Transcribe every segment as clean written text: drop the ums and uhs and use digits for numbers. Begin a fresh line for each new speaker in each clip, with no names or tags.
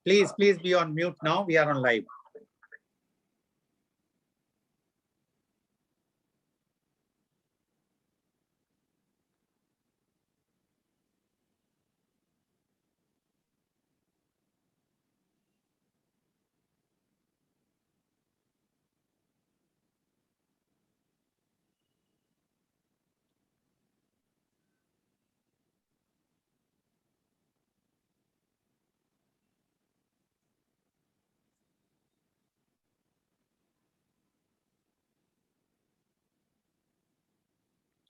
Please be on mute now. We are on live.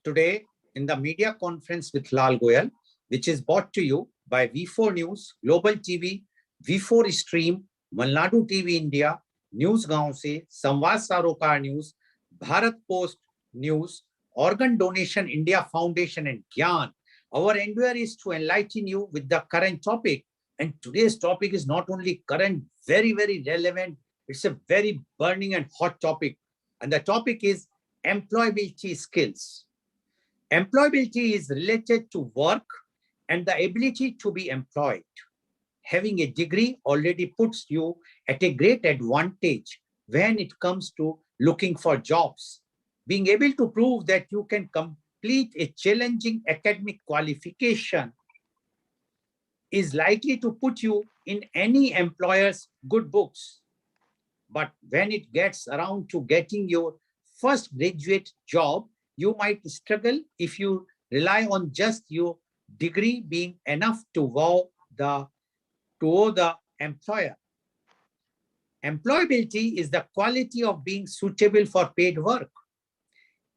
Today, in the media conference with Lal Goel, which is brought to you by V4NEWS, Global TV, V4 Stream, Malnadu TV India, News Gaon Se, Samvad Sarokar News, Bharat Post News, Organ Donation India Foundation and Gyan. Our endeavor is to enlighten you with the current topic. And today's topic is not only current, very, very relevant. It's a very burning and hot topic. And the topic is employability skills. Employability is related to work and the ability to be employed. Having a degree already puts you at a great advantage when it comes to looking for jobs. Being able to prove that you can complete a challenging academic qualification is likely to put you in any employer's good books. But when it gets around to getting your first graduate job, you might struggle if you rely on just your degree being enough to wow the employer. Employability is the quality of being suitable for paid work.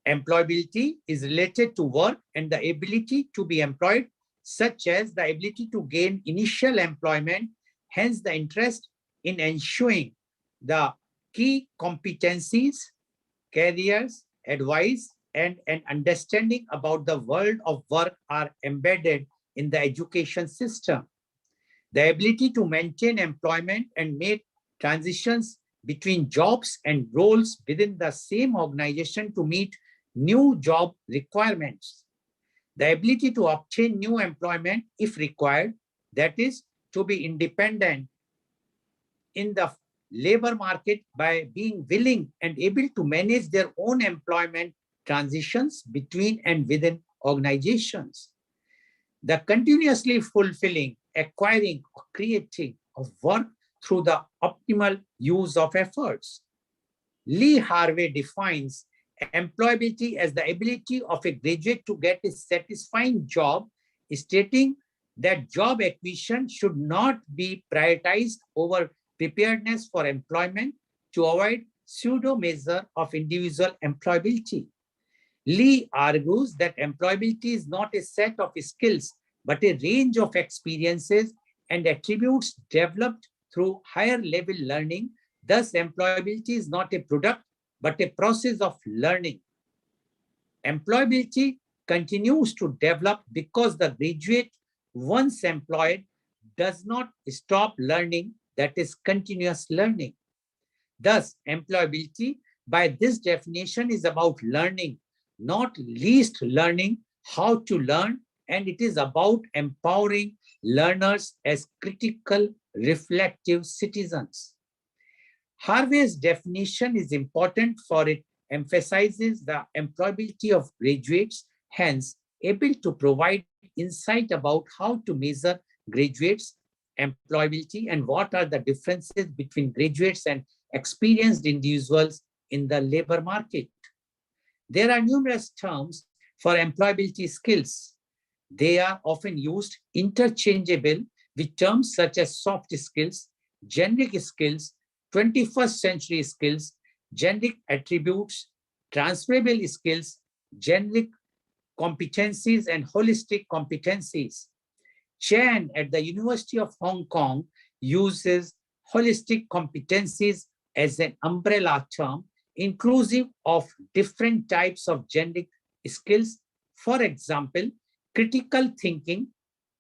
Employability is related to work and the ability to be employed, such as the ability to gain initial employment, hence the interest in ensuring the key competencies, careers, advice, and an understanding about the world of work are embedded in the education system. The ability to maintain employment and make transitions between jobs and roles within the same organization to meet new job requirements. The ability to obtain new employment if required, that is, to be independent in the labor market by being willing and able to manage their own employment transitions between and within organizations. The continuously fulfilling, acquiring, or creating of work through the optimal use of efforts. Lee Harvey defines employability as the ability of a graduate to get a satisfying job, stating that job acquisition should not be prioritized over preparedness for employment to avoid pseudo measure of individual employability. Lee argues that employability is not a set of skills, but a range of experiences and attributes developed through higher level learning. Thus, employability is not a product, but a process of learning. Employability continues to develop because the graduate, once employed, does not stop learning, that is continuous learning. Thus, employability, by this definition, is about learning, not least learning how to learn, and it is about empowering learners as critical, reflective citizens. Harvey's definition is important for it emphasizes the employability of graduates, hence able to provide insight about how to measure graduates' employability and what are the differences between graduates and experienced individuals in the labor market. There are numerous terms for employability skills. They are often used interchangeable with terms such as soft skills, generic skills, 21st century skills, generic attributes, transferable skills, generic competencies, and holistic competencies. Chan at the University of Hong Kong uses holistic competencies as an umbrella term, inclusive of different types of generic skills. For example, critical thinking,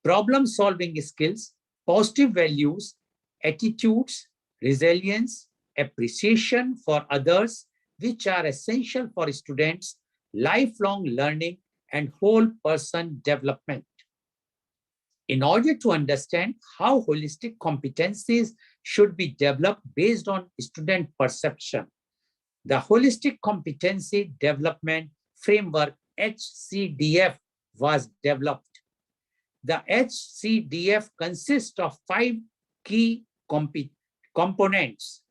problem-solving skills, positive values, attitudes, resilience, appreciation for others, which are essential for students, lifelong learning, and whole person development. In order to understand how holistic competencies should be developed based on student perception, the Holistic Competency Development Framework HCDF was developed. The HCDF consists of 5 key components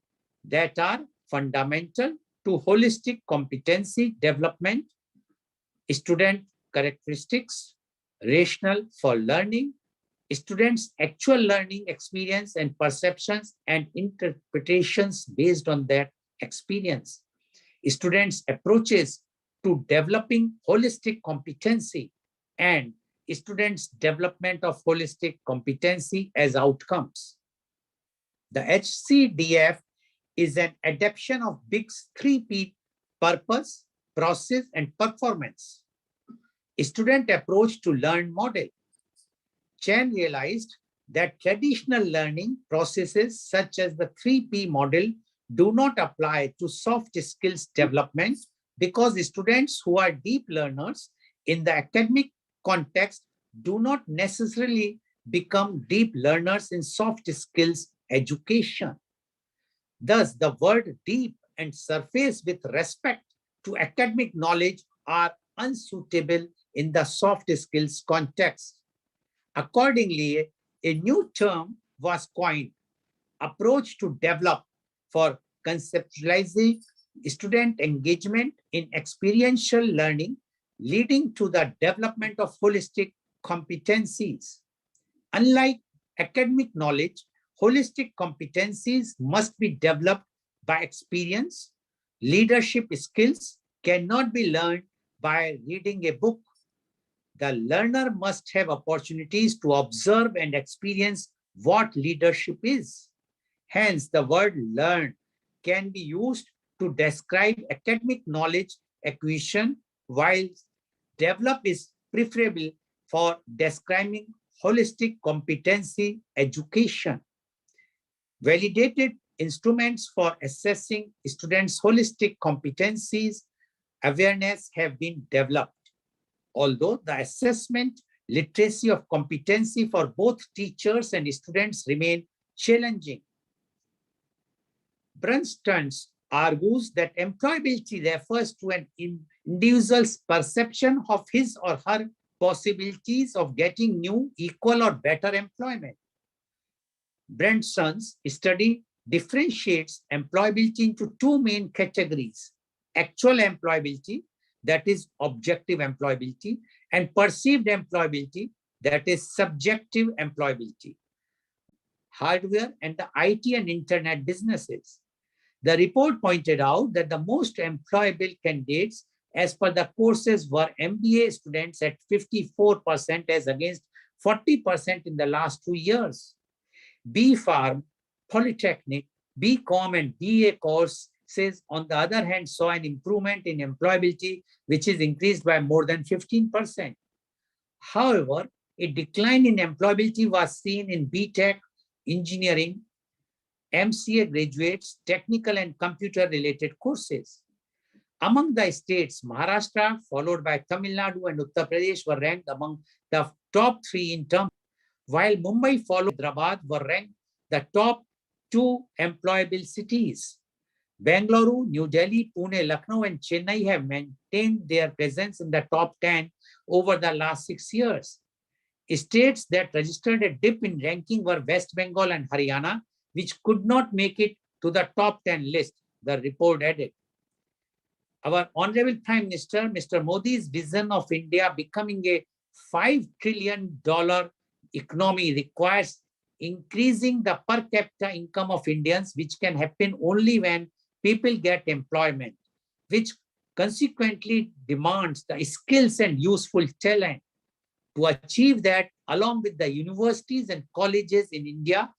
that are fundamental to holistic competency development: student characteristics, rationale for learning, students' actual learning experience and perceptions and interpretations based on that experience, students' approaches to developing holistic competency, and students' development of holistic competency as outcomes. The HCDF is an adaptation of BIC's 3P: purpose, process, and performance. Student approach to learn model. Chen realized that traditional learning processes such as the 3P model do not apply to soft skills development because students who are deep learners in the academic context do not necessarily become deep learners in soft skills education. Thus, the word deep and surface with respect to academic knowledge are unsuitable in the soft skills context. Accordingly, a new term was coined: approach to develop, for conceptualizing student engagement in experiential learning, leading to the development of holistic competencies. Unlike academic knowledge, holistic competencies must be developed by experience. Leadership skills cannot be learned by reading a book. The learner must have opportunities to observe and experience what leadership is. Hence, the word learn can be used to describe academic knowledge acquisition, while develop is preferable for describing holistic competency education. Validated instruments for assessing students' holistic competencies awareness have been developed. Although the assessment literacy of competency for both teachers and students remain challenging. Brunstone argues that employability refers to an individual's perception of his or her possibilities of getting new, equal, or better employment. Brunstone's study differentiates employability into 2 main categories: actual employability, that is objective employability, and perceived employability, that is subjective employability. Hardware and the IT and internet businesses. The report pointed out that the most employable candidates as per the courses were MBA students at 54% as against 40% in the last 2 years. B Farm, Polytechnic, BCom and BA courses, on the other hand, saw an improvement in employability, which is increased by more than 15%. However, a decline in employability was seen in BTech, engineering, MCA graduates, technical and computer-related courses. Among the states, Maharashtra, followed by Tamil Nadu and Uttar Pradesh, were ranked among the top 3 in terms, while Mumbai followed Hyderabad were ranked the top 2 employable cities. Bengaluru, New Delhi, Pune, Lucknow, and Chennai have maintained their presence in the top 10 over the last 6 years. States that registered a dip in ranking were West Bengal and Haryana, which could not make it to the top 10 list, the report added. Our Honorable Prime Minister, Mr. Modi's vision of India becoming a $5 trillion economy requires increasing the per capita income of Indians, which can happen only when people get employment, which consequently demands the skills and useful talent. To achieve that, along with the universities and colleges in India,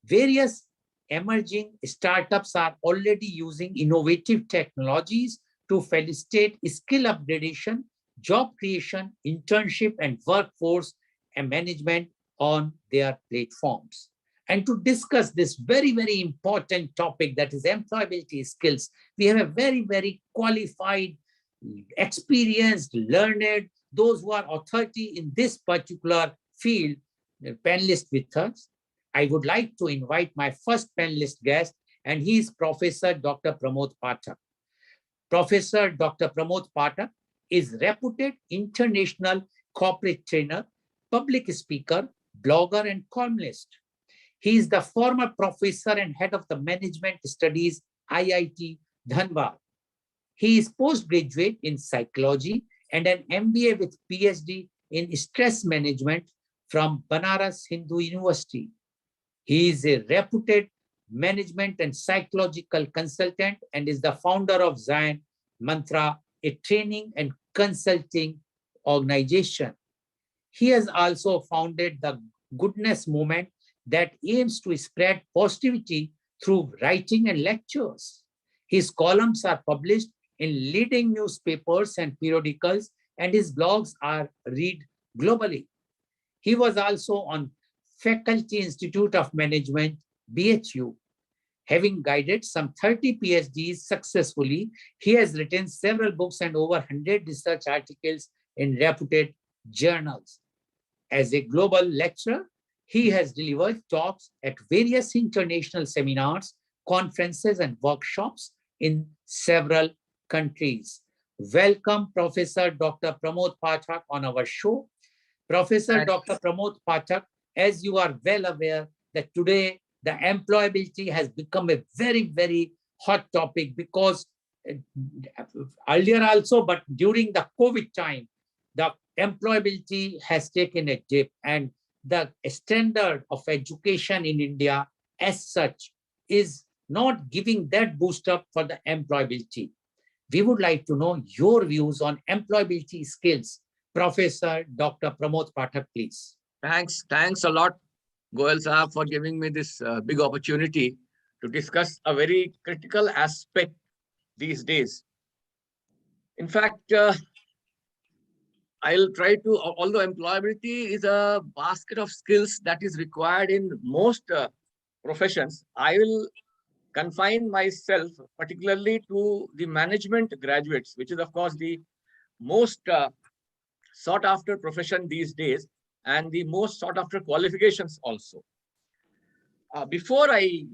various emerging startups are already using innovative technologies to facilitate skill upgradation, job creation, internship, and workforce and management on their platforms. And to discuss this very, very important topic, that is employability skills, we have a very, very qualified, experienced, learned, those who are authority in this particular field, panelist with us. I would like to invite my first panelist guest, and he is Professor Dr. Pramod Pathak. Professor Dr. Pramod Pathak is reputed international corporate trainer, public speaker, blogger, and columnist. He is the former professor and head of the Management Studies, IIT Dhanbad. He is postgraduate in psychology and an MBA with PhD in stress management from Banaras Hindu University. He is a reputed management and psychological consultant and is the founder of Zion Mantra, a training and consulting organization. He has also founded the Goodness Movement that aims to spread positivity through writing and lectures. His columns are published in leading newspapers and periodicals, and his blogs are read globally. He was also on Faculty Institute of Management, BHU. Having guided some 30 PhDs successfully, he has written several books and over 100 research articles in reputed journals. As a global lecturer, he has delivered talks at various international seminars, conferences, and workshops in several countries. Welcome, Professor Dr. Pramod Pathak on our show. Professor Dr. Pramod Pathak, as you are well aware that today the employability has become a very, very hot topic because earlier also, but during the COVID time, the employability has taken a dip, and the standard of education in India as such is not giving that boost up for the employability. We would like to know your views on employability skills. Professor Dr. Pramod Pathak, please.
Thanks a lot, Goel Sahab, for giving me this big opportunity to discuss a very critical aspect these days. In fact, I'll try to, although employability is a basket of skills that is required in most professions, I will confine myself particularly to the management graduates, which is, of course, the most sought after profession these days and the most sought after qualifications also. Before I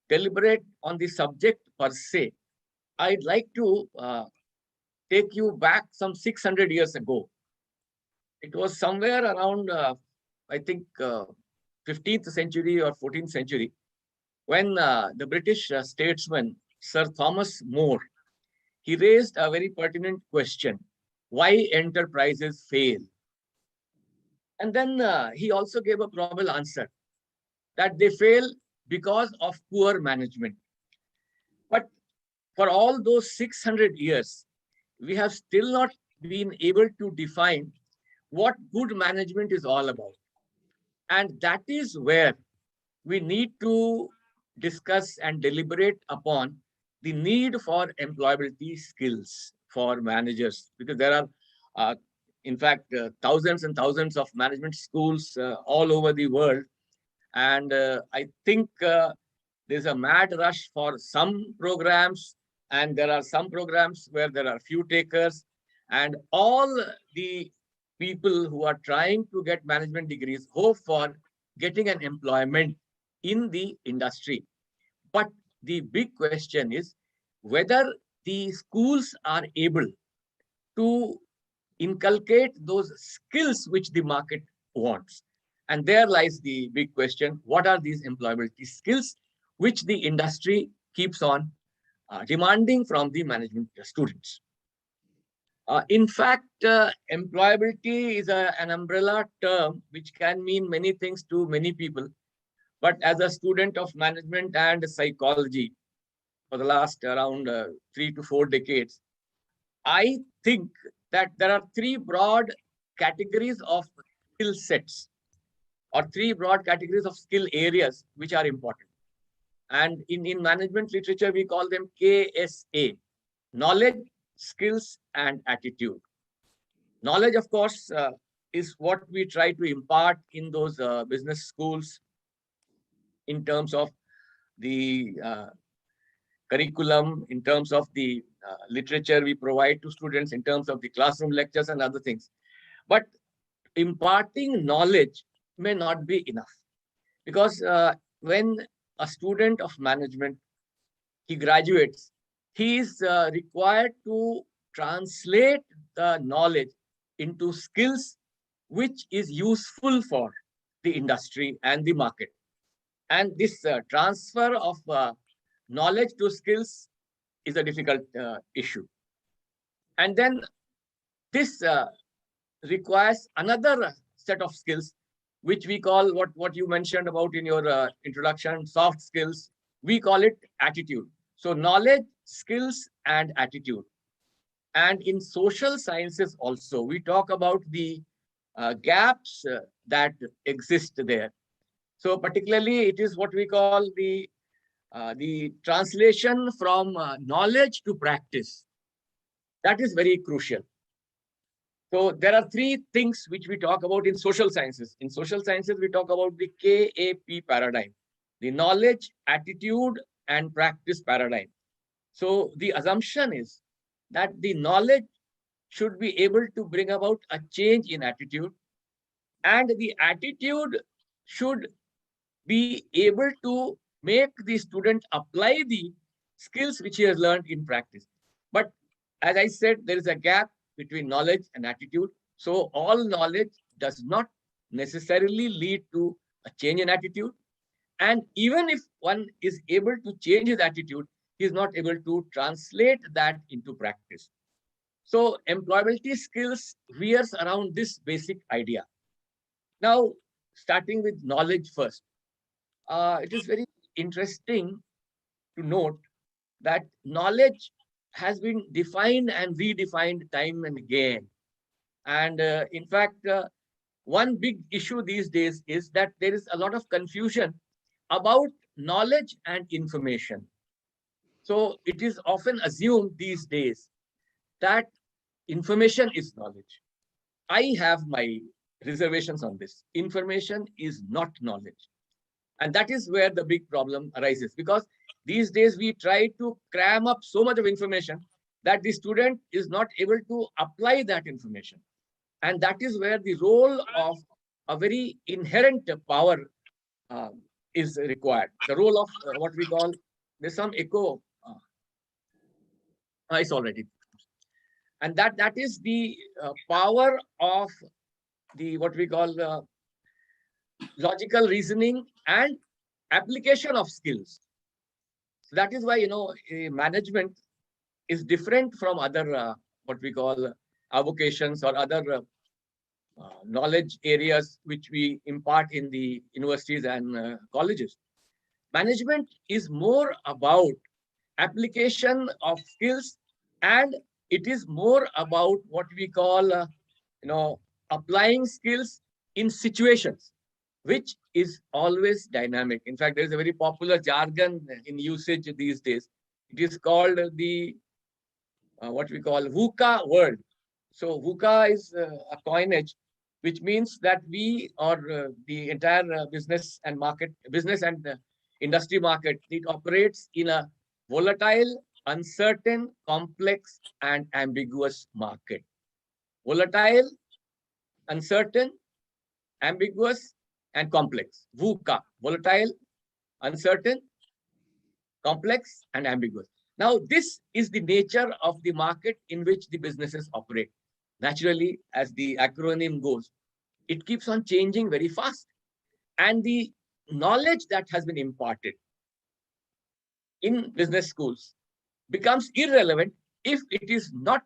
deliberate on the subject per se, I'd like to take you back some 600 years ago. It was somewhere around, I think, 15th century or 14th century, when the British statesman, Sir Thomas More, he raised a very pertinent question: why enterprises fail? And then he also gave a probable answer that they fail because of poor management. But for all those 600 years, we have still not been able to define what good management is all about. And that is where we need to discuss and deliberate upon the need for employability skills for managers, because there are, in fact, thousands and thousands of management schools all over the world. And I think there's a mad rush for some programs, and there are some programs where there are few takers, and all the people who are trying to get management degrees hope for getting an employment in the industry. But the big question is whether the schools are able to inculcate those skills which the market wants. And there lies the big question: what are these employability skills which the industry keeps on demanding from the management students? In fact, employability is an umbrella term which can mean many things to many people. But as a student of management and psychology for the last around 3 to 4 decades, I think that there are 3 broad categories of skill sets, or 3 broad categories of skill areas which are important. And in management literature, we call them KSA: knowledge, skills, and attitude. Knowledge, of course, is what we try to impart in those business schools in terms of the curriculum, in terms of the literature we provide to students, in terms of the classroom lectures and other things. But imparting knowledge may not be enough, because when a student of management, he graduates, he is required to translate the knowledge into skills which is useful for the industry and the market. And this transfer of knowledge to skills is a difficult issue. And then this requires another set of skills, which we call what you mentioned about in your introduction, soft skills. We call it attitude. So knowledge, skills, and attitude. And in social sciences also, we talk about the gaps that exist there. So particularly, it is what we call the translation from knowledge to practice. That is very crucial. So there are three things which we talk about in social sciences. In social sciences, we talk about the KAP paradigm, the knowledge, attitude, and practice paradigm. So the assumption is that the knowledge should be able to bring about a change in attitude, and the attitude should be able to make the student apply the skills which he has learned in practice. But as I said, there is a gap between knowledge and attitude. So all knowledge does not necessarily lead to a change in attitude. And even if one is able to change his attitude, he is not able to translate that into practice. So employability skills veers around this basic idea. Now, starting with knowledge first. It is very interesting to note that knowledge has been defined and redefined time and again. And in fact, one big issue these days is that there is a lot of confusion about knowledge and information. So it is often assumed these days that information is knowledge. I have my reservations on this. Information is not knowledge. And that is where the big problem arises, because these days we try to cram up so much of information that the student is not able to apply that information. And that is where the role of a very inherent power is required. The role of what we call, there's some echo. It's already. And that is the power of the what we call logical reasoning and application of skills. So that is why, management is different from other what we call avocations or other knowledge areas which we impart in the universities and colleges. Management is more about application of skills, and it is more about what we call, applying skills in situations, which is always dynamic. In fact, there is a very popular jargon in usage these days. It is called the what we call VUCA world. So VUCA is a coinage, which means that we or the entire business and industry market, it operates in a volatile, uncertain, complex, and ambiguous market. Volatile, uncertain, ambiguous, and complex. VUCA, volatile, uncertain, complex, and ambiguous. Now, this is the nature of the market in which the businesses operate. Naturally, as the acronym goes, it keeps on changing very fast. And the knowledge that has been imparted in business schools becomes irrelevant if it is not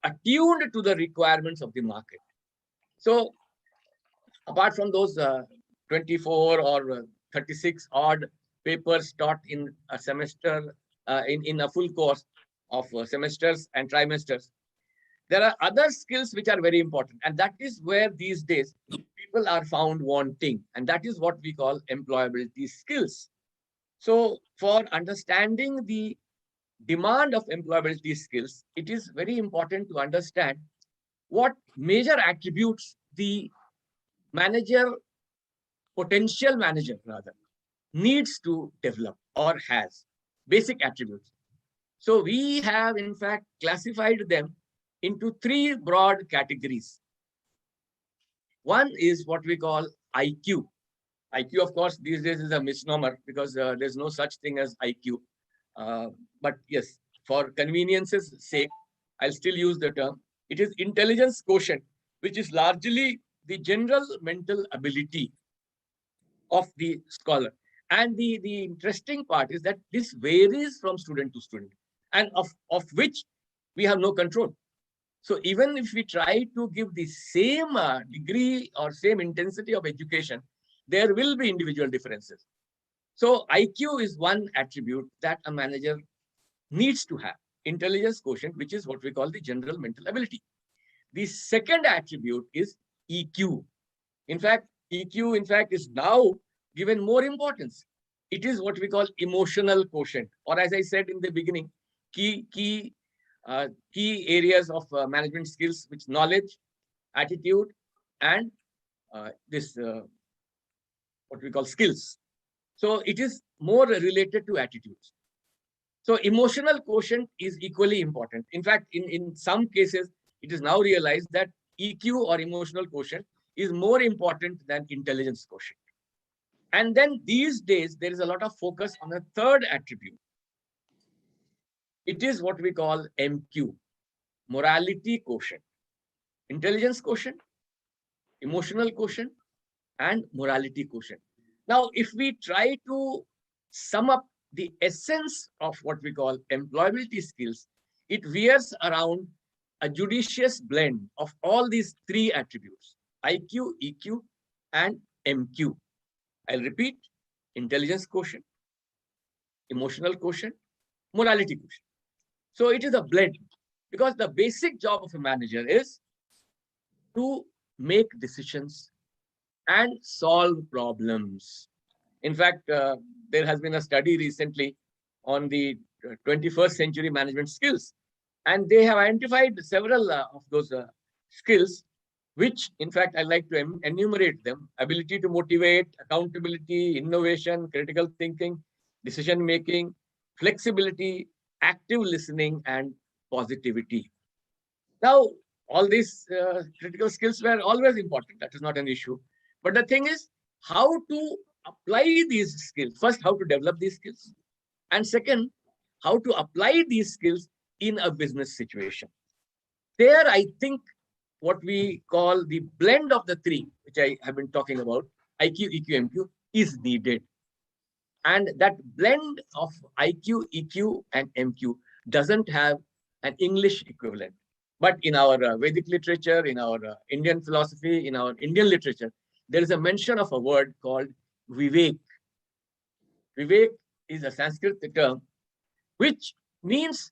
attuned to the requirements of the market. So, apart from those 24 or 36 odd papers taught in a semester, in a full course of semesters and trimesters, there are other skills which are very important. And that is where these days people are found wanting. And that is what we call employability skills. So for understanding the demand of employability skills, it is very important to understand what major attributes the potential manager rather, needs to develop or has, basic attributes. So we have in fact classified them into three broad categories. One is what we call IQ. IQ, of course, these days is a misnomer because there's no such thing as IQ. But yes, for convenience's sake, I'll still use the term. It is intelligence quotient, which is largely the general mental ability of the scholar. And the interesting part is that this varies from student to student, and of which we have no control. So even if we try to give the same degree or same intensity of education, there will be individual differences. So IQ is one attribute that a manager needs to have. Intelligence quotient, which is what we call the general mental ability. The second attribute is EQ. In fact, EQ, is now given more importance. It is what we call emotional quotient, or as I said in the beginning, key areas of management skills, which knowledge, attitude, and this what we call skills. So it is more related to attitudes. So emotional quotient is equally important. In fact, in some cases, it is now realized that EQ or emotional quotient is more important than intelligence quotient. And then these days, there is a lot of focus on a third attribute. It is what we call MQ, morality quotient. Intelligence quotient, emotional quotient, and morality quotient. Now, if we try to sum up the essence of what we call employability skills, it veers around a judicious blend of all these three attributes: IQ, EQ, and MQ. I'll repeat: intelligence quotient, emotional quotient, morality quotient. So it is a blend, because the basic job of a manager is to make decisions and solve problems. In fact, there has been a study recently on the 21st century management skills, and they have identified several of those skills, which in fact I like to enumerate them: ability to motivate, accountability, innovation, critical thinking, decision making, flexibility, active listening, and positivity. Now, all these critical skills were always important. That is not an issue. But the thing is, how to apply these skills. First, how to develop these skills. And second, how to apply these skills in a business situation. There, I think what we call the blend of the three, which I have been talking about, IQ, EQ, MQ, is needed. And that blend of IQ, EQ, and MQ doesn't have an English equivalent. But in our Vedic literature, in our Indian philosophy, in our Indian literature, there is a mention of a word called Vivek. Vivek is a Sanskrit term which means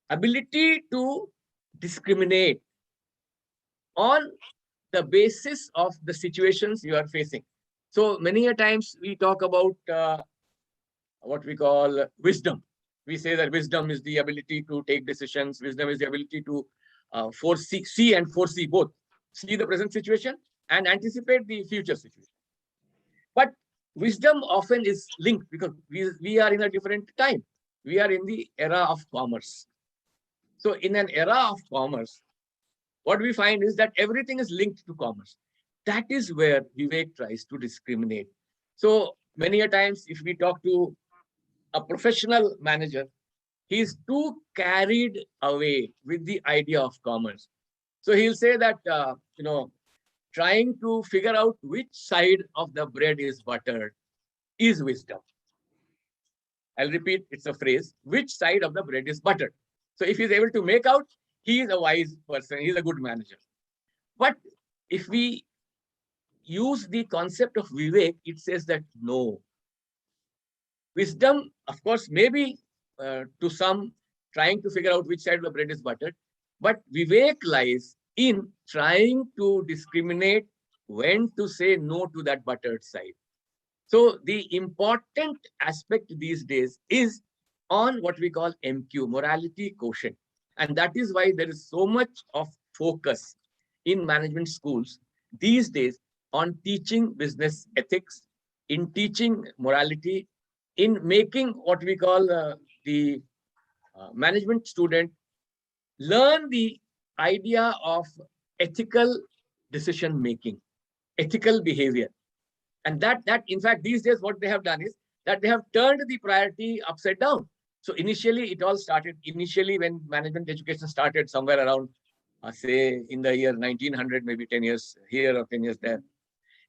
ability to discriminate on the basis of the situations you are facing. So many a times we talk about what we call wisdom. We say that wisdom is the ability to take decisions. Wisdom is the ability to see and foresee both. See the present situation and anticipate the future situation. But wisdom often is linked because we are in a different time. We are in the era of commerce. So in an era of commerce, what we find is that everything is linked to commerce. That is where Vivek tries to discriminate. So many a times, if we talk to a professional manager, he is too carried away with the idea of commerce. So he'll say that, trying to figure out which side of the bread is buttered is wisdom. I'll repeat, it's a phrase: which side of the bread is buttered. So if he's able to make out, he is a wise person, he's a good manager. But if we use the concept of Vivek, it says that no. Wisdom, of course, maybe to some trying to figure out which side of the bread is buttered, but Vivek lies in trying to discriminate when to say no to that buttered side. So the important aspect these days is on what we call MQ, morality quotient. And that is why there is so much of focus in management schools these days on teaching business ethics, in teaching morality, in making what we call the management student learn the idea of ethical decision making, ethical behavior. And that in fact, these days, what they have done is that they have turned the priority upside down. So initially, it all started initially when management education started somewhere around, say, in the year 1900, maybe 10 years here or 10 years there.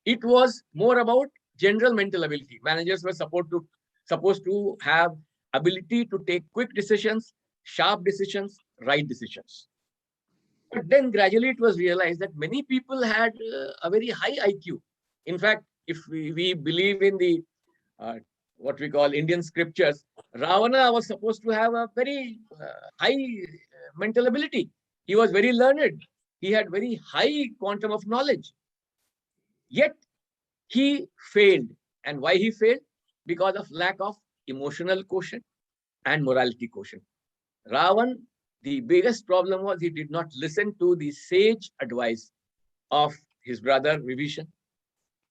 It was more about general mental ability. Managers were supposed to have ability to take quick decisions, sharp decisions, right decisions. But then gradually it was realized that many people had a very high IQ. In fact, if we believe in the what we call Indian scriptures, Ravana was supposed to have a very high mental ability. He was very learned. He had very high quantum of knowledge. Yet he failed. And why he failed? Because of lack of emotional quotient and morality quotient. Ravan, the biggest problem was he did not listen to the sage advice of his brother Vibhishan.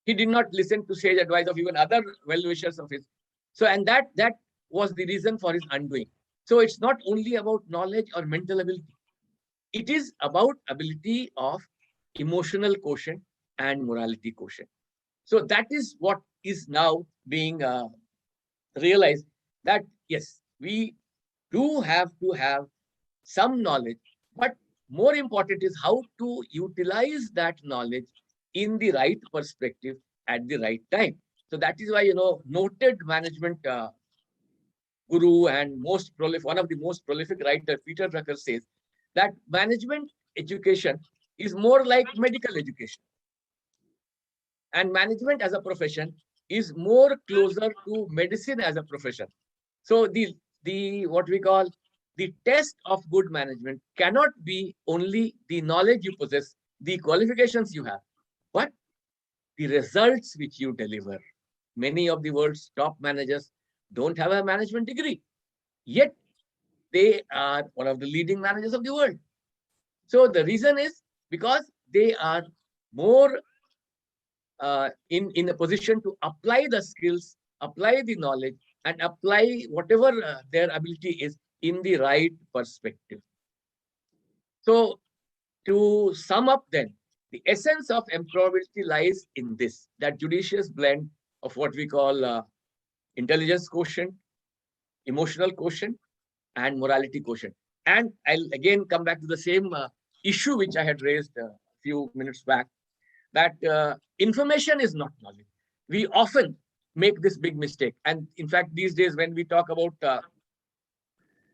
He did not listen to sage advice of even other well-wishers of his. So, and that was the reason for his undoing. So it's not only about knowledge or mental ability. It is about ability of emotional quotient and morality quotient. So that is what is now being realized, that yes, we do have to have some knowledge, but more important is how to utilize that knowledge in the right perspective at the right time. So that is why, noted management guru and one of the most prolific writer, Peter Drucker, says that management education is more like medical education. And management as a profession is more closer to medicine as a profession. So the what we call the test of good management cannot be only the knowledge you possess, the qualifications you have, but the results which you deliver. Many of the world's top managers don't have a management degree, yet they are one of the leading managers of the world. So the reason is because they are more in a position to apply the skills, apply the knowledge, and apply whatever their ability is in the right perspective. So to sum up then, the essence of employability lies in this, that judicious blend of what we call intelligence quotient, emotional quotient, and morality quotient. And I'll again come back to the same issue which I had raised a few minutes back, that information is not knowledge. We often make this big mistake. And in fact, these days when we talk about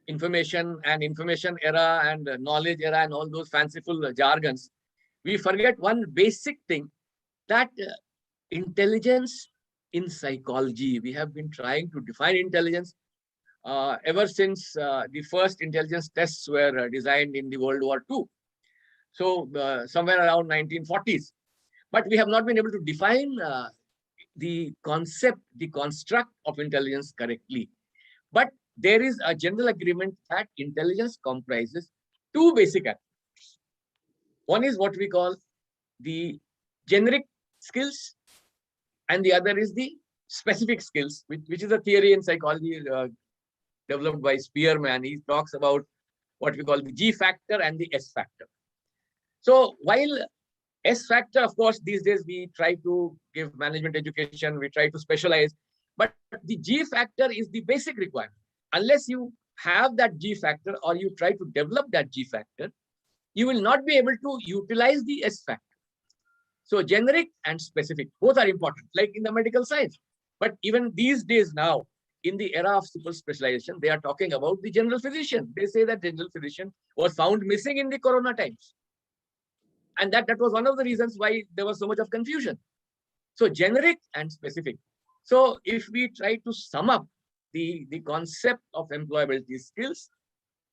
information and information era and knowledge era and all those fanciful jargons, we forget one basic thing, that intelligence in psychology. We have been trying to define intelligence ever since the first intelligence tests were designed in the World War II. So somewhere around 1940s. But we have not been able to define the concept, the construct of intelligence correctly. But there is a general agreement that intelligence comprises two basic attributes. One is what we call the generic skills, and the other is the specific skills, which is a theory in psychology developed by Spearman. He talks about what we call the G factor and the S factor. So while S factor, of course, these days we try to give management education, we try to specialize, but the G factor is the basic requirement. Unless you have that G factor or you try to develop that G factor, you will not be able to utilize the S factor. So generic and specific, both are important, like in the medical science. But even these days now, in the era of super specialization, they are talking about the general physician. They say that general physician was found missing in the corona times. And that was one of the reasons why there was so much of confusion. So generic and specific. So if we try to sum up the concept of employability skills,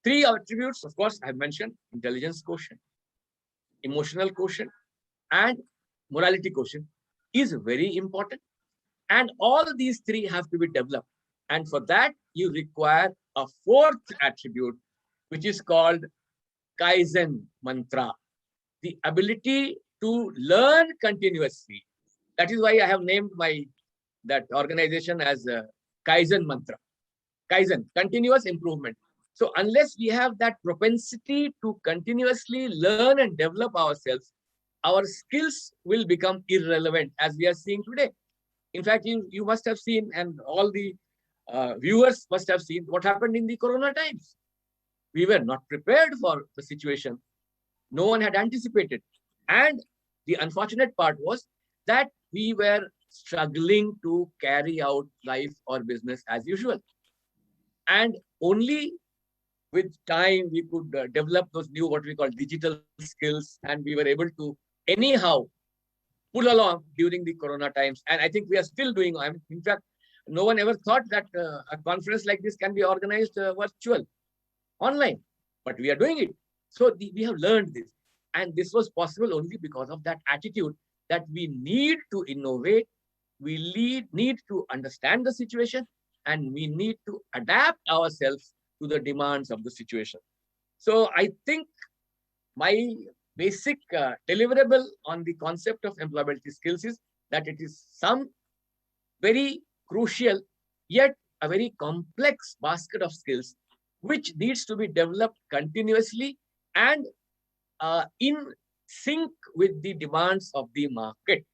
three attributes, of course, I have mentioned: intelligence quotient, emotional quotient, and morality quotient is very important. And all these three have to be developed. And for that, you require a fourth attribute, which is called Kaizen mantra, the ability to learn continuously. That is why I have named that organization as Kaizen mantra. Kaizen, continuous improvement. So unless we have that propensity to continuously learn and develop ourselves, our skills will become irrelevant, as we are seeing today. In fact, you must have seen, and all the viewers must have seen what happened in the Corona times. We were not prepared for the situation. No one had anticipated. And the unfortunate part was that we were struggling to carry out life or business as usual. And only with time we could develop those new, what we call digital skills, and we were able to anyhow pull along during the Corona times. And I think we are still doing. I mean, in fact, no one ever thought that a conference like this can be organized virtual, online, but we are doing it. So we have learned this. And this was possible only because of that attitude that we need to innovate, we need to understand the situation, and we need to adapt ourselves to the demands of the situation. So I think my basic deliverable on the concept of employability skills is that it is some very crucial, yet a very complex basket of skills which needs to be developed continuously and in sync with the demands of the market.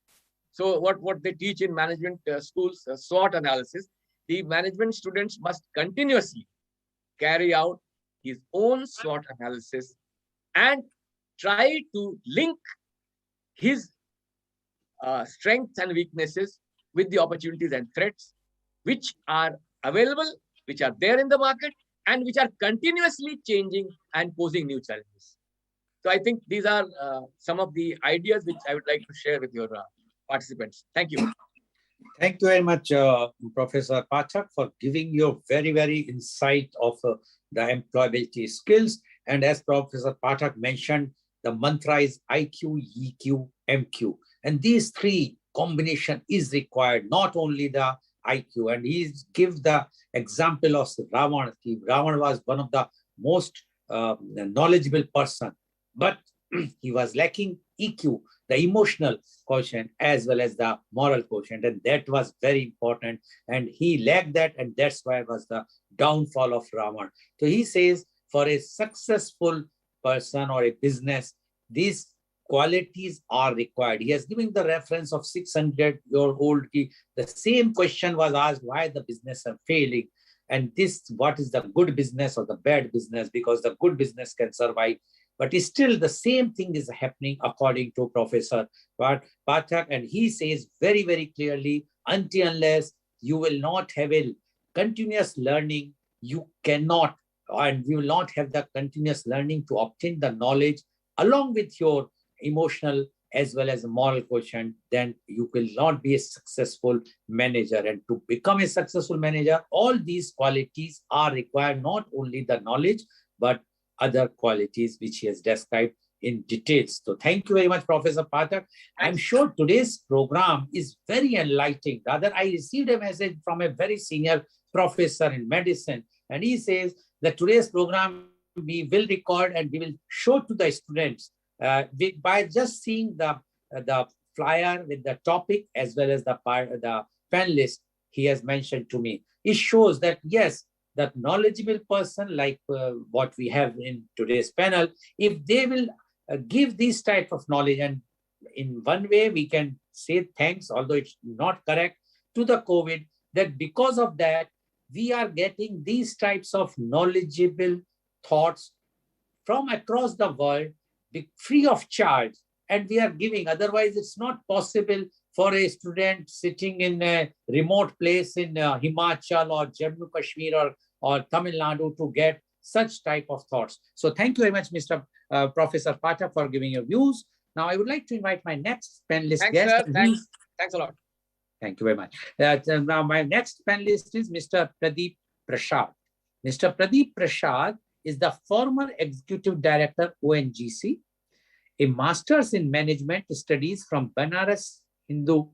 So what they teach in management schools, SWOT analysis, the management students must continuously carry out his own SWOT analysis and try to link his strengths and weaknesses with the opportunities and threats which are available, which are there in the market, and which are continuously changing and posing new challenges. So I think these are some of the ideas which I would like to share with your participants. Thank you.
Thank you very much, Professor Pathak, for giving your very, very insight of the employability skills. And as Professor Pathak mentioned, the mantra is IQ, EQ, MQ. And these three combination is required, not only the IQ. And he gives the example of Ravana. Ravana was one of the most knowledgeable person, but he was lacking EQ, the emotional quotient, as well as the moral quotient. And that was very important. And he lacked that. And that's why it was the downfall of Ravana. So he says, for a successful person or a business, these qualities are required. He has given the reference of 600-year-old. The same question was asked, why the business are failing? And this, what is the good business or the bad business? Because the good business can survive. But still the same thing is happening according to Professor Pathak. And he says very, very clearly, unless you will not have a continuous learning, you cannot, and you will not have the continuous learning to obtain the knowledge along with your emotional as well as moral quotient, then you will not be a successful manager. And to become a successful manager, all these qualities are required, not only the knowledge, but other qualities which he has described in details. So thank you very much, Professor Pathak. I'm sure today's program is very enlightening. Rather, I received a message from a very senior professor in medicine, and he says that today's program we will record and we will show to the students by just seeing the flyer with the topic as well as the panelist he has mentioned to me. It shows that, yes, that knowledgeable person like what we have in today's panel, if they will give this type of knowledge, and in one way we can say thanks, although it's not correct, to the COVID, that because of that, we are getting these types of knowledgeable thoughts from across the world, free of charge, and we are giving. Otherwise, it's not possible for a student sitting in a remote place in Himachal or Jammu Kashmir or Tamil Nadu to get such type of thoughts. So thank you very much, Mr. Professor Pathak, for giving your views. Now, I would like to invite my next panelist guest.
Thanks. Thanks a lot.
Thank you very much. Now, my next panelist is Mr. Pradeep Prashad. Mr. Pradeep Prashad is the former Executive Director, ONGC, a Master's in Management Studies from Banaras Hindu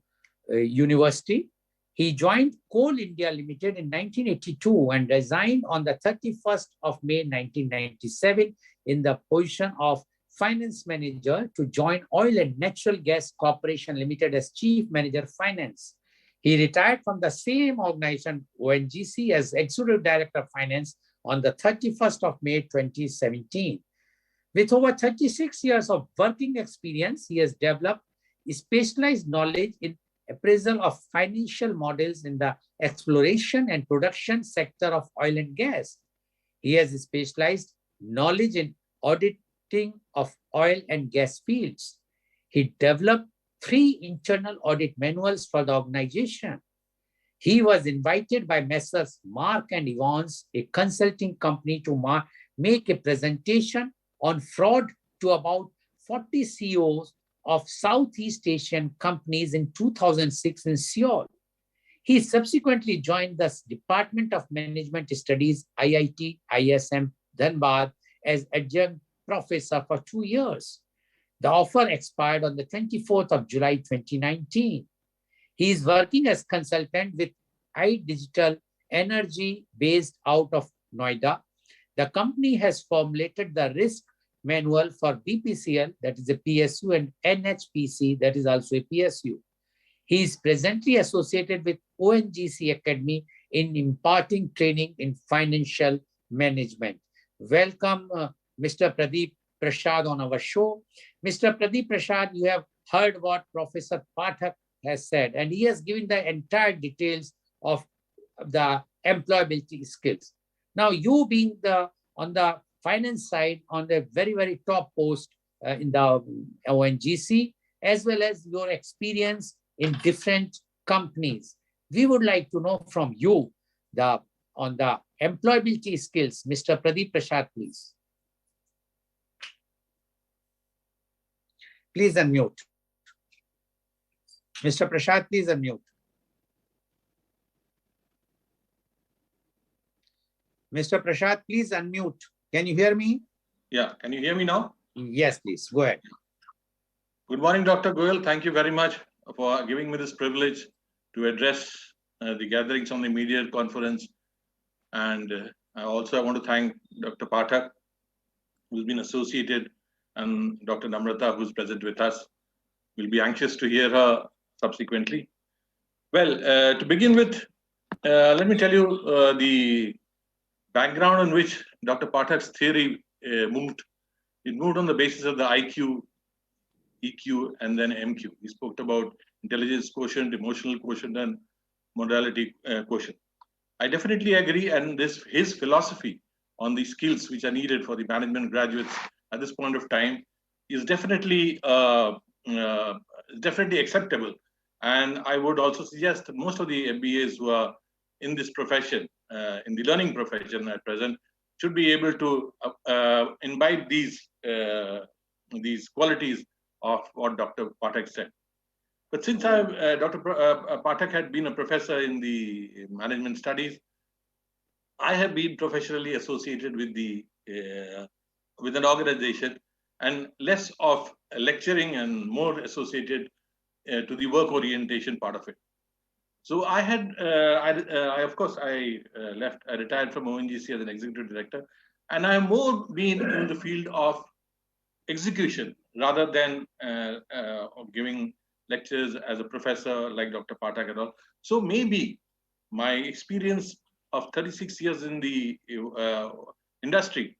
University. He joined Coal India Limited in 1982 and resigned on the 31st of May 1997 in the position of Finance Manager to join Oil and Natural Gas Corporation Limited as Chief Manager Finance. He retired from the same organization, ONGC, as Executive Director of Finance on the 31st of May 2017. With over 36 years of working experience, he has developed specialized knowledge in appraisal of financial models in the exploration and production sector of oil and gas. He has specialized knowledge in auditing of oil and gas fields. He developed 3 internal audit manuals for the organization. He was invited by Messrs. Mark and Evans, a consulting company, to make a presentation on fraud to about 40 CEOs of Southeast Asian companies in 2006 in Seoul. He subsequently joined the Department of Management Studies, IIT ISM, Dhanbad, as adjunct professor for 2 years. The offer expired on the 24th of July, 2019. He is working as consultant with iDigital Energy based out of Noida. The company has formulated the risk manual for BPCL, that is a PSU, and NHPC, that is also a PSU. He is presently associated with ONGC Academy in imparting training in financial management. Welcome, Mr. Pradeep Prashad on our show. Mr. Pradeep Prashad, you have heard what Professor Pathak has said, and he has given the entire details of the employability skills. Now, you being on the finance side, on the very, very top post in the ONGC, as well as your experience in different companies, we would like to know from you on the employability skills. Mr. Pradeep Prashad, please. Please unmute. Mr. Prashad, please unmute. Mr. Prashad, please unmute. Can you hear me?
Yeah, can you hear me now?
Yes, please. Go ahead.
Good morning, Dr. Goel. Thank you very much for giving me this privilege to address the gatherings on the media conference. And I want to thank Dr. Pathak, who's been associated, and Dr. Namrata, who's present with us. We'll be anxious to hear her subsequently. Well, to begin with, let me tell you the background on which Dr. Pathak's theory moved. It moved on the basis of the IQ, EQ, and then MQ. He spoke about intelligence quotient, emotional quotient, and modality quotient. I definitely agree, and his philosophy on the skills which are needed for the management graduates at this point of time is definitely acceptable. And I would also suggest that most of the MBAs who are in this profession, in the learning profession at present, should be able to imbibe these qualities of what Dr. Pathak said. But since Dr. Pathak had been a professor in the management studies, I have been professionally associated with with an organization and less of lecturing and more associated to the work orientation part of it. So I had, I retired from ONGC as an executive director, and I have more been in the field of execution rather than giving lectures as a professor like Dr. Pathak and all. So maybe my experience of 36 years in the industry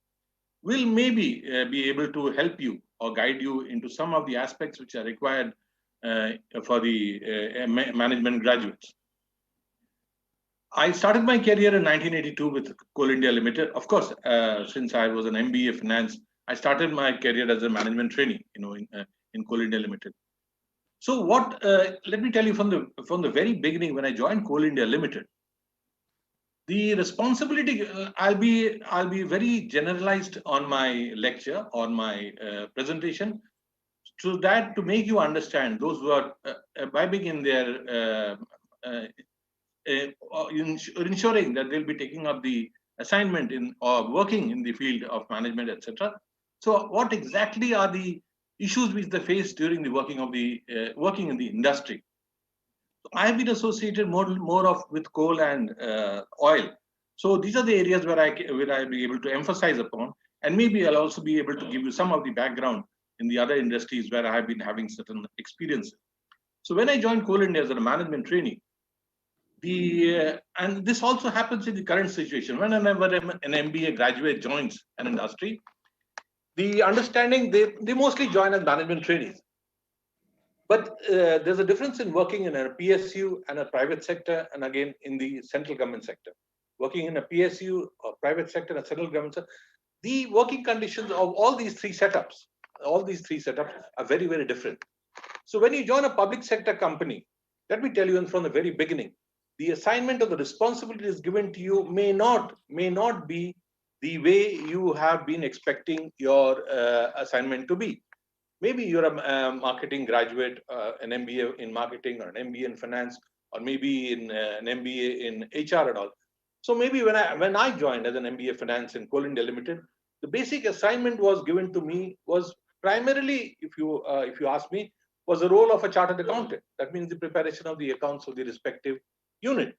will maybe be able to help you or guide you into some of the aspects which are required for the management graduates. I started my career in 1982 with Coal India Limited. Of course, since I was an MBA finance, I started my career as a management trainee, in Coal India Limited. So what? Let me tell you from the very beginning when I joined Coal India Limited, the responsibility. I'll be very generalized on my lecture, on my presentation, so that to make you understand those who are imbibing in their ensuring that they'll be taking up the assignment in or working in the field of management, etc. So, what exactly are the issues which they face during the working in the industry? So I have been associated more with coal and oil. So these are the areas where I'll be able to emphasize upon, and maybe I'll also be able to give you some of the background in the other industries where I have been having certain experiences. So when I joined Coal India as a management trainee, and this also happens in the current situation. Whenever an MBA graduate joins an industry, the understanding they mostly join as management trainees. But there's a difference in working in a PSU and a private sector, and again in the central government sector. Working in a PSU or private sector and central government sector, the working conditions of all these three setups are very, very different. So when you join a public sector company, let me tell you from the very beginning, the assignment of the responsibilities given to you may not be the way you have been expecting your assignment to be. Maybe you're a marketing graduate, an MBA in marketing, or an MBA in finance, or maybe in an MBA in HR and all. So maybe when I joined as an MBA finance in Goel India Limited, the basic assignment was given to me was primarily, if you ask me, was the role of a chartered accountant. That means the preparation of the accounts of the respective unit.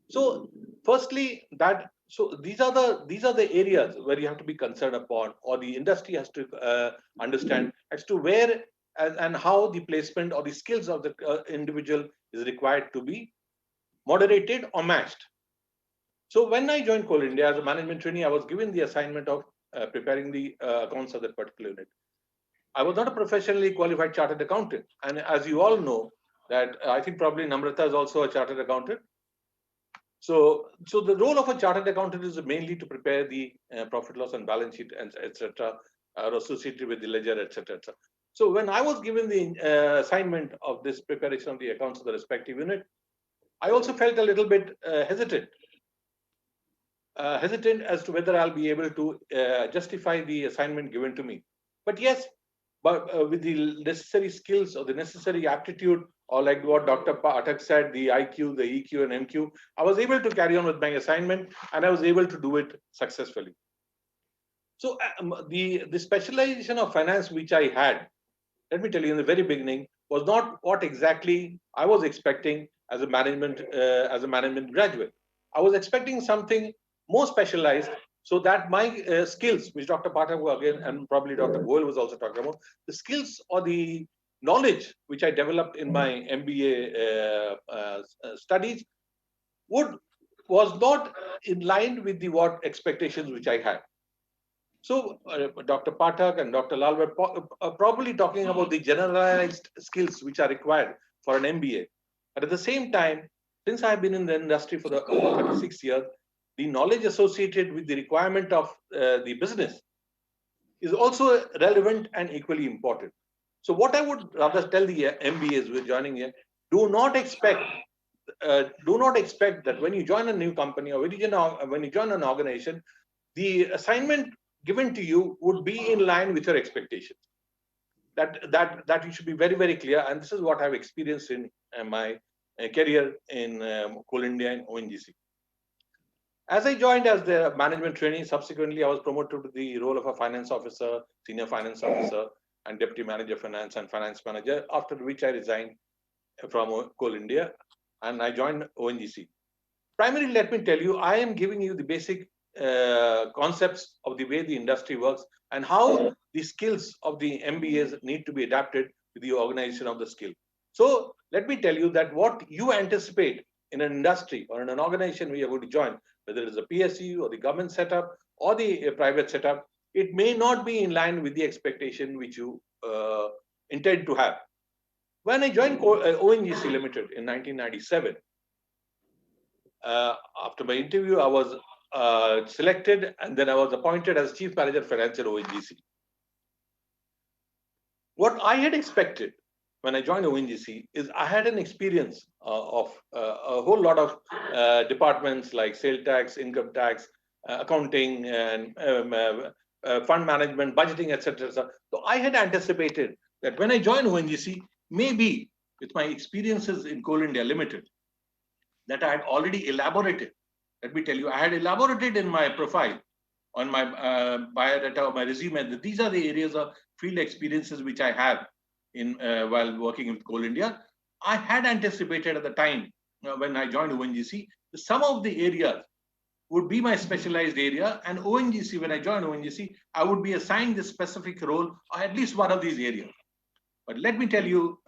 So firstly, these are the areas where you have to be concerned upon, or the industry has to understand as to where and how the placement or the skills of the individual is required to be moderated or matched. So when I joined Goel India as a management trainee, I was given the assignment of preparing the accounts of that particular unit. I was not a professionally qualified chartered accountant, and as you all know, that I think probably Namrata is also a chartered accountant. So the role of a chartered accountant is mainly to prepare the profit loss and balance sheet, and etc., associated with the ledger, etc. So when I was given the assignment of this preparation of the accounts of the respective unit, I also felt a little bit hesitant as to whether I'll be able to justify the assignment given to me. But yes, with the necessary skills or the necessary aptitude, or like what Dr. Pathak said, the IQ, the EQ, and MQ, I was able to carry on with my assignment, and I was able to do it successfully. So the specialization of finance which I had, let me tell you in the very beginning, was not what exactly I was expecting as a management graduate. I was expecting something more specialized, so that my skills, which Dr. Pathak again, and probably Dr. Goel was also talking about, the skills or the knowledge which I developed in my MBA studies was not in line with the expectations which I had. So Dr. Pathak and Dr. Lal were probably talking about the generalized skills which are required for an MBA. But at the same time, since I've been in the industry for 36 years, the knowledge associated with the requirement of the business is also relevant and equally important. So what I would rather tell the MBAs who are joining here, do not expect that when you join a new company or when you join an organization, the assignment given to you would be in line with your expectations. That you should be very, very clear. And this is what I've experienced in my career in Goel India and ONGC. As I joined as the management trainee, subsequently I was promoted to the role of a finance officer, senior finance officer, and deputy manager finance and finance manager, after which I resigned from Goel India and I joined ONGC. Primarily, let me tell you, I am giving you the basic concepts of the way the industry works and how the skills of the MBAs need to be adapted to the organization of the skill. So let me tell you that what you anticipate in an industry or in an organization where you're going to join, whether it is a PSU or the government setup or the private setup, it may not be in line with the expectation which you intend to have. When I joined ONGC Limited in 1997, after my interview, I was selected, and then I was appointed as Chief Manager Finance at ONGC. What I had expected when I joined ONGC is I had an experience of a whole lot of departments like sales tax, income tax, accounting, and fund management, budgeting, etc. So I had anticipated that when I joined ONGC, maybe with my experiences in Goel India Limited, that I had already elaborated. Let me tell you, I had elaborated in my profile, on my biodata or my resume, that these are the areas of field experiences which I have in while working with Goel India. I had anticipated at the time when I joined ONGC, some of the areas would be my specialized area, and ONGC, when I joined ONGC, I would be assigned this specific role, or at least one of these areas. But let me tell you,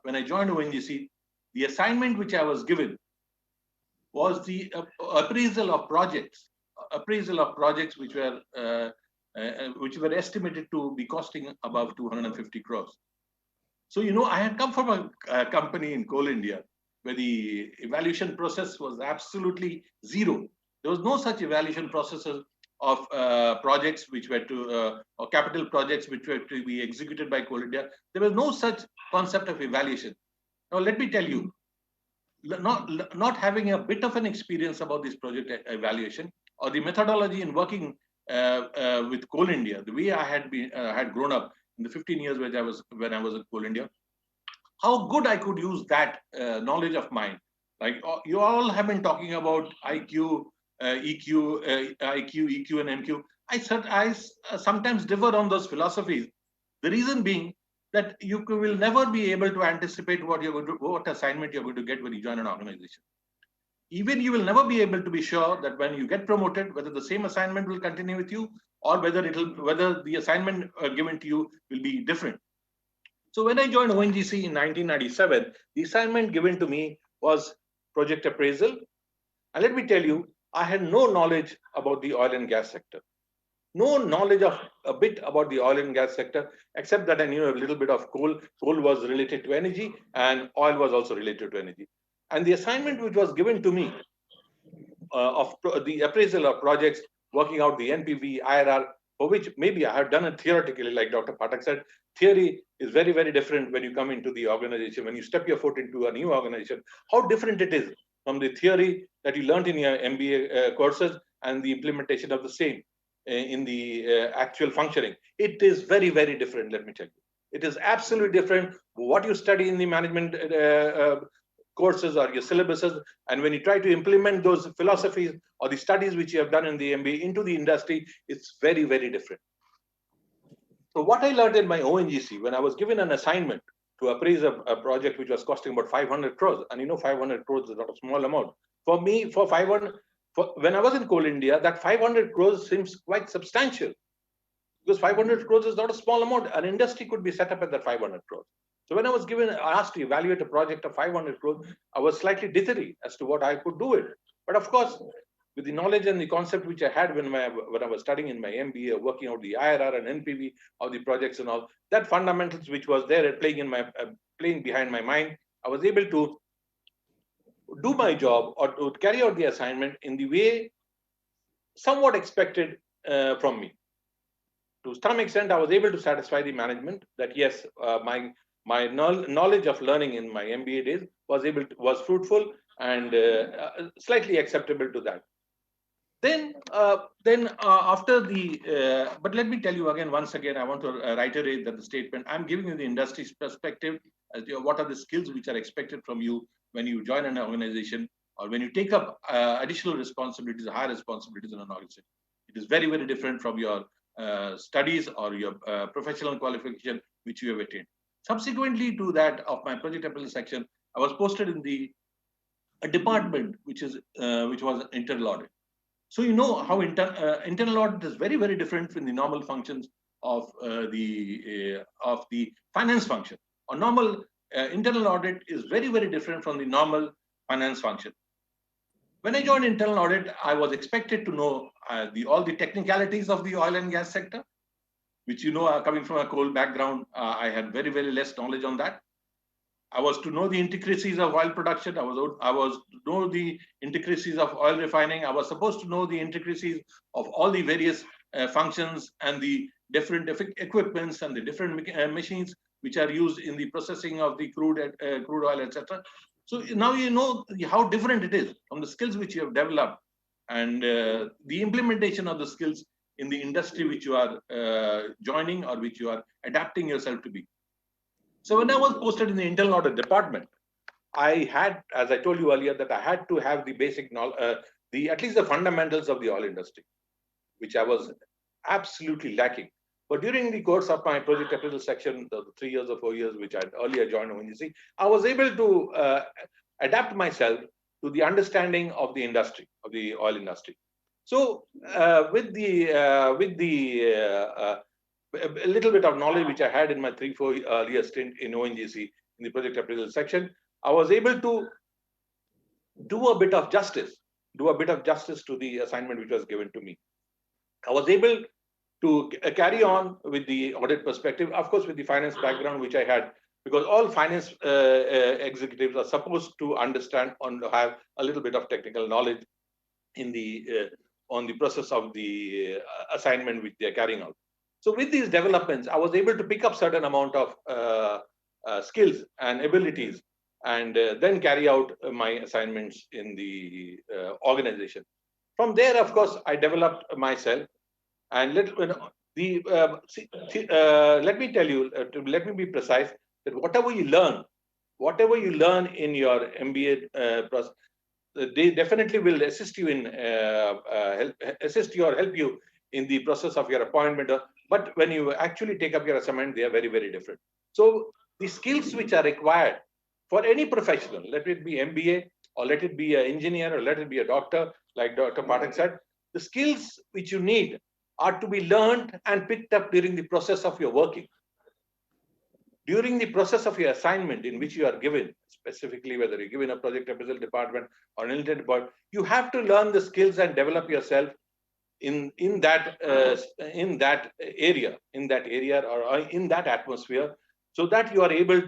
when I joined ONGC, the assignment which I was given was the appraisal of projects which were estimated to be costing above 250 crores. So, I had come from a company in Coal India where the evaluation process was absolutely zero. There was no such evaluation processes of projects which were to, or capital projects which were to be executed by Coal India. There was no such concept of evaluation. Now, let me tell you, not having a bit of an experience about this project evaluation or the methodology in working with Coal India, the way I had grown up in the 15 years when I was at Coal India, how good I could use that knowledge of mine. Like you all have been talking about IQ, EQ, and MQ. I sometimes differ on those philosophies. The reason being that you will never be able to anticipate what assignment you're going to get when you join an organization. Even you will never be able to be sure that when you get promoted, whether the same assignment will continue with you or whether the assignment given to you will be different. So when I joined ONGC in 1997, the assignment given to me was project appraisal. And let me tell you, I had no knowledge about the oil and gas sector. No knowledge of a bit about the oil and gas sector, except that I knew a little bit of coal. Coal was related to energy and oil was also related to energy. And the assignment which was given to me of the appraisal of projects, working out the NPV, IRR, for which maybe I have done it theoretically, like Dr. Pathak said. Theory is very, very different when you come into the organization. When you step your foot into a new organization, how different it is from the theory that you learned in your MBA courses and the implementation of the same in the actual functioning. It is very, very different, let me tell you. It is absolutely different. What you study in the management courses or your syllabuses, and when you try to implement those philosophies or the studies which you have done in the MBA into the industry, it's very, very different. So what I learned in my ONGC, when I was given an assignment to appraise a project which was costing about 500 crores, and 500 crores is not a small amount. For me, when I was in Coal India, that 500 crores seems quite substantial, because 500 crores is not a small amount. An industry could be set up at that 500 crores. So when I was asked to evaluate a project of 500 crores, I was slightly dithering as to what I could do it. But of course, with the knowledge and the concept which I had when I was studying in my MBA, working out the IRR and NPV of the projects and all, that fundamentals which was there playing behind my mind, I was able to do my job or to carry out the assignment in the way somewhat expected from me. To some extent, I was able to satisfy the management that yes, my knowledge of learning in my MBA days was fruitful and slightly acceptable to that. Then after the, but let me tell you again, once again, I want to reiterate that the statement I'm giving you the industry's perspective as to what are the skills which are expected from you when you join an organization or when you take up additional responsibilities, higher responsibilities in an organization. It is very, very different from your studies or your professional qualification which you have attained. Subsequently to that of my project appraisal section, I was posted in a department which was internal audit. So you know how internal audit is very, very different from the normal functions of the finance function. A normal internal audit is very, very different from the normal finance function. When I joined internal audit, I was expected to know all the technicalities of the oil and gas sector, which coming from a coal background, I had very, very less knowledge on that. I was to know the intricacies of oil production. I was to know the intricacies of oil refining. I was supposed to know the intricacies of all the various functions and the different equipments and the different machines which are used in the processing of the crude oil, etc. So now you know how different it is from the skills which you have developed and the implementation of the skills in the industry which you are joining or which you are adapting yourself to be. So when I was posted in the internal audit department, I had, as I told you earlier, that I had to have the basic knowledge, at least the fundamentals of the oil industry, which I was absolutely lacking. But during the course of my project appraisal section, the 3 years or 4 years, which I had earlier joined ONGC, I was able to adapt myself to the understanding of the industry, of the oil industry. So with a little bit of knowledge which I had in my 3-4 year stint in ONGC in the project appraisal section, I was able to do a bit of justice to the assignment which was given to me. I was able to carry on with the audit perspective, of course, with the finance background which I had because all finance executives are supposed to understand and have a little bit of technical knowledge in the on the process of the assignment which they are carrying out. So with these developments, I was able to pick up certain amount of skills and abilities, and then carry out my assignments in the organization. From there, of course, I developed myself, and let me tell you, let me be precise, that whatever you learn in your MBA process, they definitely will assist you in help you in the process of your appointment. But when you actually take up your assignment, they are very, very different. So the skills which are required for any professional, let it be MBA, or let it be an engineer, or let it be a doctor, like Dr. Pathak said, the skills which you need are to be learned and picked up during the process of your working. During the process of your assignment in which you are given, specifically whether you're given a project appraisal department or an intern department, you have to learn the skills and develop yourself in that area or in that atmosphere, so that you are able to